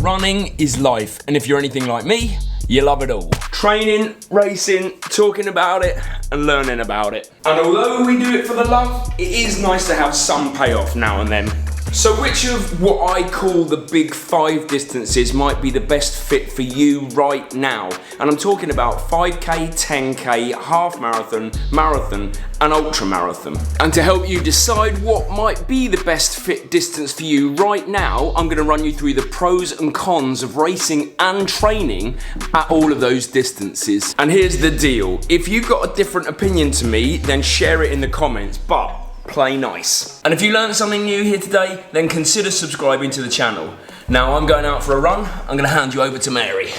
running is life, and if you're anything like me, you love it all. Training, racing, talking about it, and learning about it. And although we do it for the love, it is nice to have some payoff now and then. So which of what I call the big 5 distances might be the best fit for you right now? And I'm talking about 5k, 10k, half marathon, marathon, and ultra marathon. And to help you decide what might be the best fit distance for you right now, I'm gonna run you through the pros and cons of racing and training at all of those distances. And here's the deal, if you've got a different opinion to me, then share it in the comments, but play nice. And if you learned something new here today, then consider subscribing to the channel. Now I'm going out for a run. I'm gonna hand you over to Mary.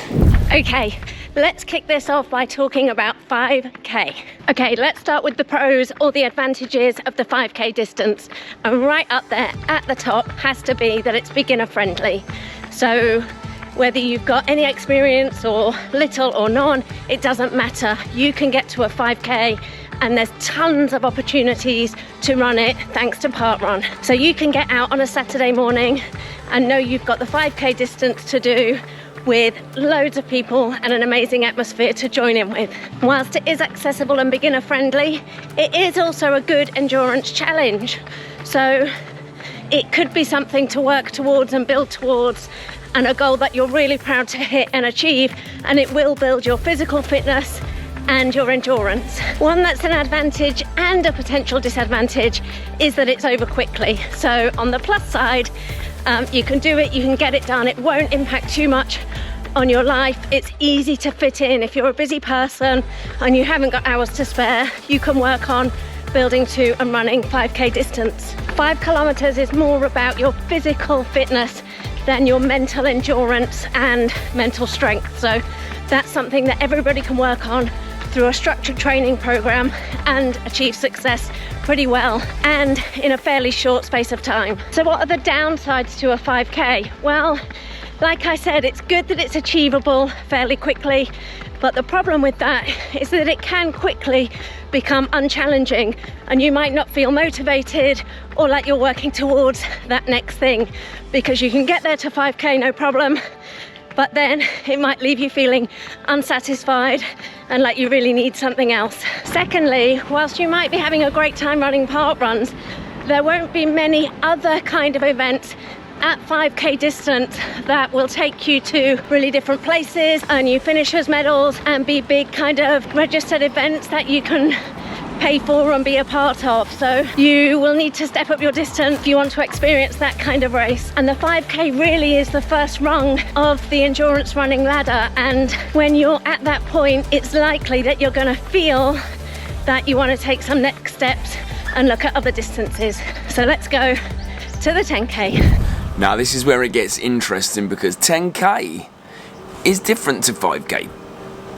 Okay, let's kick this off by talking about 5k. Okay, let's start with the pros or the advantages of the 5k distance. And right up there at the top has to be that it's beginner friendly. So whether you've got any experience or little or none, it doesn't matter. You can get to a 5k and there's tons of opportunities to run it thanks to Parkrun. So you can get out on a Saturday morning and know you've got the 5k distance to do with loads of people and an amazing atmosphere to join in with. Whilst it is accessible and beginner friendly, it is also a good endurance challenge. So it could be something to work towards and build towards, and a goal that you're really proud to hit and achieve, and it will build your physical fitness and your endurance. One that's an advantage and a potential disadvantage is that it's over quickly. So on the plus side, you can do it, you can get it done, it won't impact too much on your life. It's easy to fit in. If you're a busy person and you haven't got hours to spare, you can work on building to and running 5k distance. 5 kilometers is more about your physical fitness than your mental endurance and mental strength. So that's something that everybody can work on through a structured training program and achieve success pretty well and in a fairly short space of time. So what are the downsides to a 5k? Well, like I said, it's good that it's achievable fairly quickly, but the problem with that is that it can quickly become unchallenging and you might not feel motivated or like you're working towards that next thing, because you can get there to 5k no problem, but then it might leave you feeling unsatisfied and like you really need something else. Secondly, whilst you might be having a great time running park runs, there won't be many other kind of events at 5k distance that will take you to really different places, earn you finishers medals, and be big kind of registered events that you can pay for and be a part of. So you will need to step up your distance if you want to experience that kind of race. And the 5k really is the first rung of the endurance running ladder, and when you're at that point, it's likely that you're going to feel that you want to take some next steps and look at other distances. So let's go to the 10k. Now this is where it gets interesting, because 10k is different to 5k,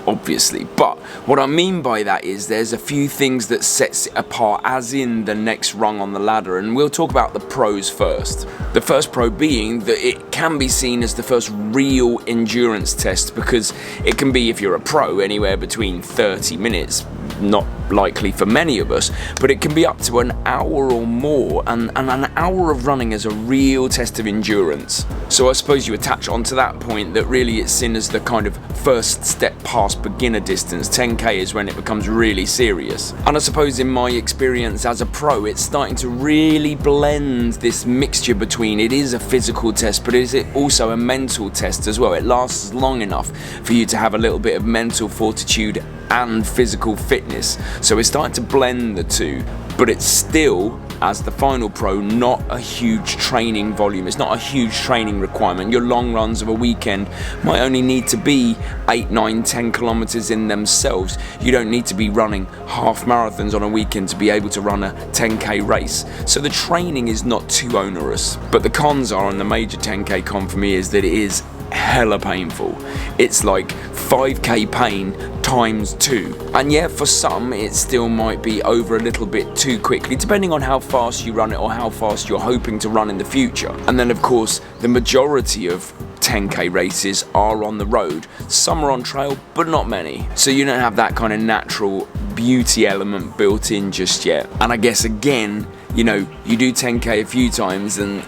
obviously, but what I mean by that is there's a few things that sets it apart, as in the next rung on the ladder, and we'll talk about the pros first. The first pro being that it can be seen as the first real endurance test, because it can be, if you're a pro, anywhere between 30 minutes, not likely for many of us, but it can be up to an hour or more, and an hour of running is a real test of endurance. So I suppose you attach onto that point that really it's seen as the kind of first step past beginner distance. 10k is when it becomes really serious. And I suppose in my experience as a pro, it's starting to really blend this mixture between it is a physical test, but is it also a mental test as well. It lasts long enough for you to have a little bit of mental fortitude and physical fitness. So we're starting to blend the two, but it's still, as the final pro, not a huge training volume. It's not a huge training requirement. Your long runs of a weekend might only need to be 8, 9, 10 kilometers in themselves. You don't need to be running half marathons on a weekend to be able to run a 10k race. So the training is not too onerous. But the cons are, and the major 10k con for me is that it is hella painful. It's like 5k pain times 2. And yeah, for some it still might be over a little bit too quickly, depending on how fast you run it or how fast you're hoping to run in the future. And then of course the majority of 10k races are on the road. Some are on trail, but not many. So you don't have that kind of natural beauty element built in just yet. And I guess again, you know, you do 10k a few times and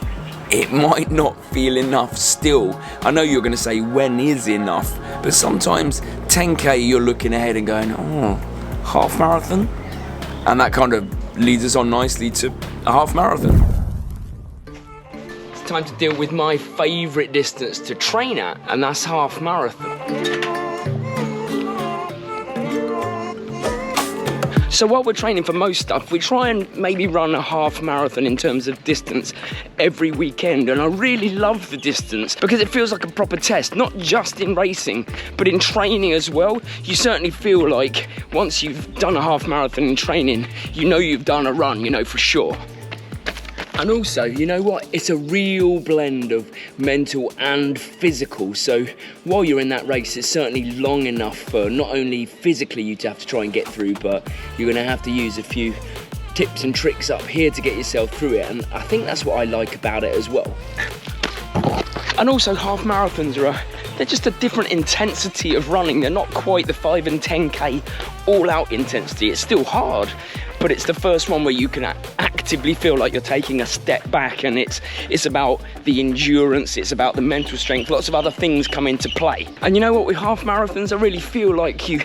it might not feel enough still. I know you're going to say when is enough, but sometimes 10k you're looking ahead and going, oh, half marathon? And that kind of leads us on nicely to a half marathon. It's time to deal with my favourite distance to train at, and that's half marathon. So while we're training for most stuff, we try and maybe run a half marathon in terms of distance every weekend. And I really love the distance because it feels like a proper test, not just in racing, but in training as well. You certainly feel like once you've done a half marathon in training, you know you've done a run, you know for sure. And also, you know what? It's a real blend of mental and physical. So while you're in that race, it's certainly long enough for not only physically you to have to try and get through, but you're going to have to use a few tips and tricks up here to get yourself through it. And I think that's what I like about it as well. And also half marathons they're just a different intensity of running. They're not quite the 5 and 10k all-out intensity. It's still hard, but it's the first one where you can actively feel like you're taking a step back, and it's about the endurance, it's about the mental strength. Lots of other things come into play. And you know what, with half marathons, I really feel like you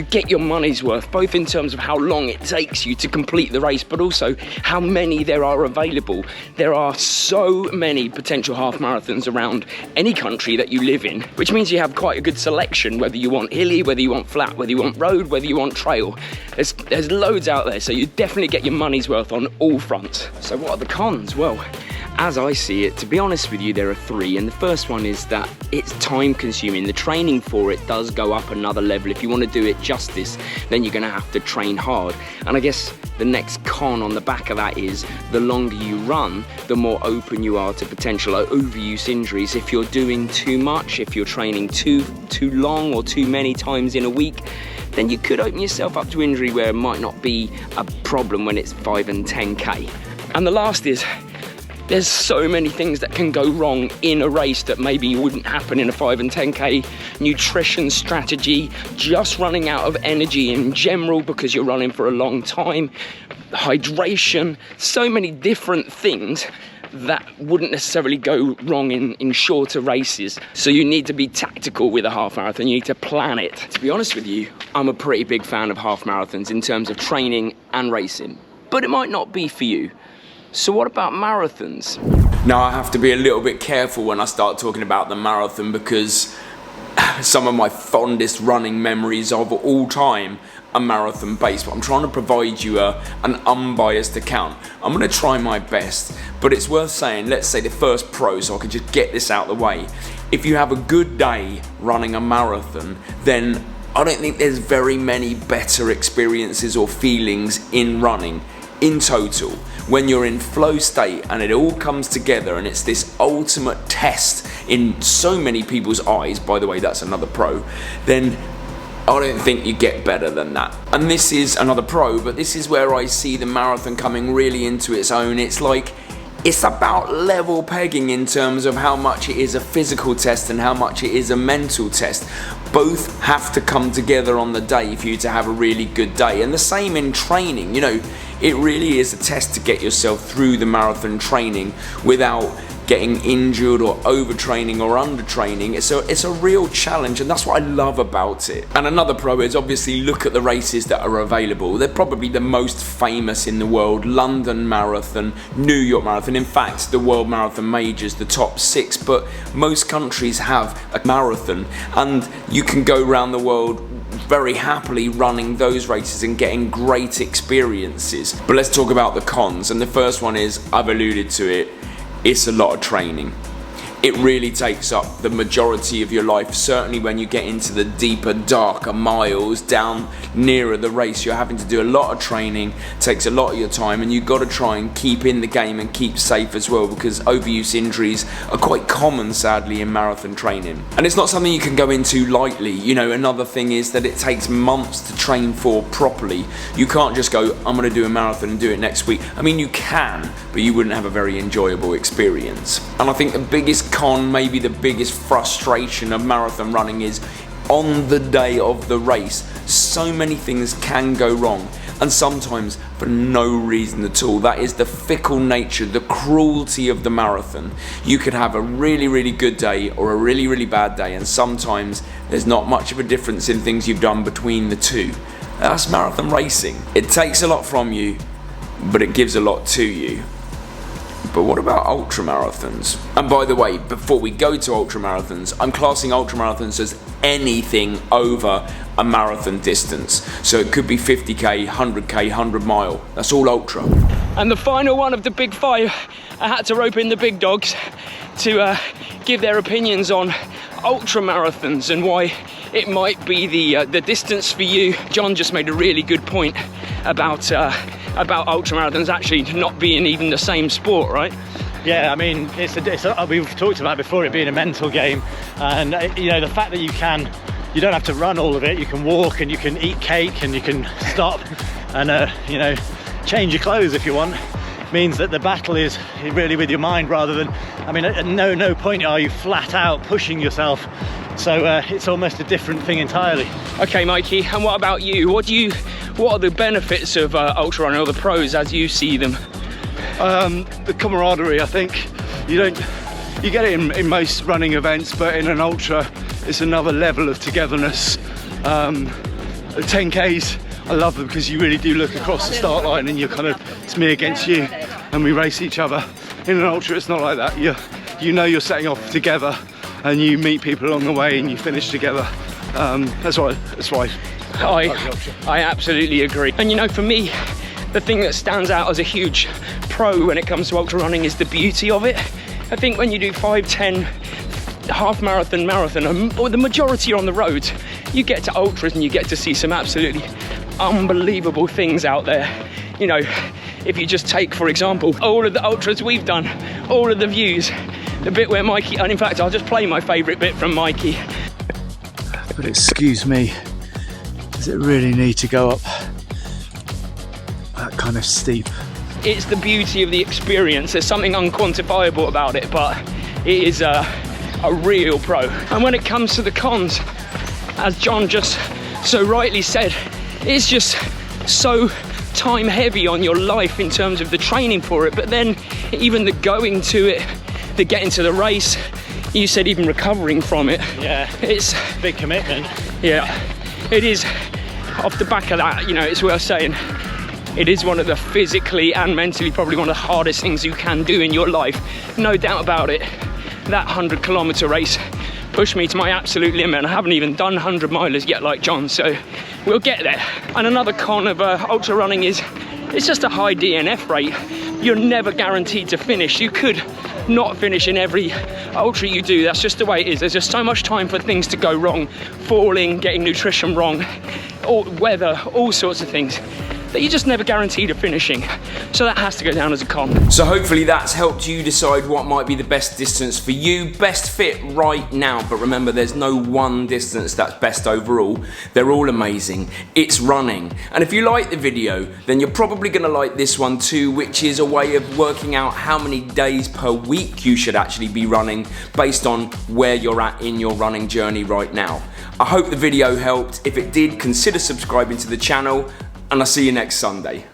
get your money's worth, both in terms of how long it takes you to complete the race, but also how many there are available. There are so many potential half marathons around any country that you live in, which means you have quite a good selection, whether you want hilly, whether you want flat, whether you want road, whether you want trail. There's loads out there, so you definitely get your money's worth on all fronts. So what are the cons? Well, as I see it, to be honest with you, there are 3, and the first one is that it's time consuming. The training for it does go up another level. If you want to do it justice, then you're going to have to train hard. And I guess the next con on the back of that is the longer you run, the more open you are to potential overuse injuries. If you're doing too much, if you're training too long or too many times in a week, then you could open yourself up to injury where it might not be a problem when it's 5 and 10k. And the last is, there's so many things that can go wrong in a race that maybe wouldn't happen in a 5 and 10k. Nutrition strategy, just running out of energy in general because you're running for a long time, hydration, so many different things that wouldn't necessarily go wrong in shorter races. So you need to be tactical with a half marathon, you need to plan it. To be honest with you, I'm a pretty big fan of half marathons in terms of training and racing, but it might not be for you. So what about marathons? Now I have to be a little bit careful when I start talking about the marathon because some of my fondest running memories of all time are marathon based, but I'm trying to provide you an unbiased account. I'm going to try my best, but it's worth saying, let's say the first pro, so I can just get this out of the way. If you have a good day running a marathon, then I don't think there's very many better experiences or feelings in running in total. When you're in flow state and it all comes together and it's this ultimate test in so many people's eyes, by the way, that's another pro, then I don't think you get better than that. And this is another pro, but this is where I see the marathon coming really into its own. It's about level pegging in terms of how much it is a physical test and how much it is a mental test. Both have to come together on the day for you to have a really good day. And the same in training, you know, it really is a test to get yourself through the marathon training without getting injured or overtraining or undertraining. It's a real challenge, and that's what I love about it. And another pro is obviously look at the races that are available. They're probably the most famous in the world: London Marathon, New York Marathon, in fact the World Marathon Majors, the top 6, but most countries have a marathon and you can go around the world very happily running those races and getting great experiences. But let's talk about the cons, and the first one is, I've alluded to it, it's a lot of training. It really takes up the majority of your life, certainly when you get into the deeper, darker miles down nearer the race. You're having to do a lot of training, takes a lot of your time, and you've got to try and keep in the game and keep safe as well, because overuse injuries are quite common, sadly, in marathon training. And it's not something you can go into lightly. You know, another thing is that it takes months to train for properly. You can't just go, I'm going to do a marathon and do it next week. I mean, you can, but you wouldn't have a very enjoyable experience. And I think the biggest con, maybe the biggest frustration of marathon running is on the day of the race, so many things can go wrong. and sometimes for no reason at all. That is the fickle nature, the cruelty of the marathon. You could have a really, really good day or a really, really bad day, and sometimes there's not much of a difference in things you've done between the two. That's marathon racing. It takes a lot from you, but it gives a lot to you. But what about ultra marathons? And by the way, before we go to ultra marathons, I'm classing ultra marathons as anything over a marathon distance. So it could be 50k, 100k, 100 mile. That's all ultra. And the final one of the big five, I had to rope in the big dogs to give their opinions on ultra marathons and why it might be the distance for you. John just made a really good point about ultra marathons actually not being even the same sport, right? Yeah, I mean, we've talked about before it being a mental game, and you know, the fact that you don't have to run all of it. You can walk and you can eat cake and you can stop and you know, change your clothes if you want. Means that the battle is really with your mind rather than, I mean, at no point are you flat out pushing yourself. So it's almost a different thing entirely. Okay, Mikey, and what about you? What are the benefits of ultra running, or the pros as you see them? The camaraderie, I think. You get it in most running events, but in an ultra, it's another level of togetherness. 10Ks, I love them because you really do look across the start line and it's me against you, and we race each other. In an ultra, it's not like that. You know you're setting off together, and you meet people along the way and you finish together. That's why I absolutely agree. And you know, for me, the thing that stands out as a huge pro when it comes to ultra running is the beauty of it. I think when you do 5, 10, half marathon, or the majority are on the road, you get to ultras and you get to see some absolutely unbelievable things out there. You know, if you just take, for example, all of the ultras we've done, all of the views, the bit where Mikey, and in fact, I'll just play my favourite bit from Mikey. But excuse me, does it really need to go up that kind of steep? It's the beauty of the experience. There's something unquantifiable about it, but it is a real pro. And when it comes to the cons, as John just so rightly said, it's just so time heavy on your life in terms of the training for it, but then even the going to it, the getting to the race, you said even recovering from it. Yeah, it's big commitment. Yeah, it is. Off the back of that, you know, it's worth saying, it is one of the physically and mentally probably one of the hardest things you can do in your life. No doubt about it. That 100-kilometer race pushed me to my absolute limit, and I haven't even done 100 milers yet like John, so we'll get there. And another con of ultra running is it's just a high DNF rate. You're never guaranteed to finish. You could not finish in every ultra you do. That's just the way it is. There's just so much time for things to go wrong, falling, getting nutrition wrong, or weather, all sorts of things, that you're just never guaranteed of finishing. So that has to go down as a con. So hopefully that's helped you decide what might be the best distance for you, best fit right now. But remember, there's no one distance that's best overall. They're all amazing. It's running. And if you like the video, then you're probably gonna like this one too, which is a way of working out how many days per week you should actually be running based on where you're at in your running journey right now. I hope the video helped. If it did, consider subscribing to the channel, and I'll see you next Sunday.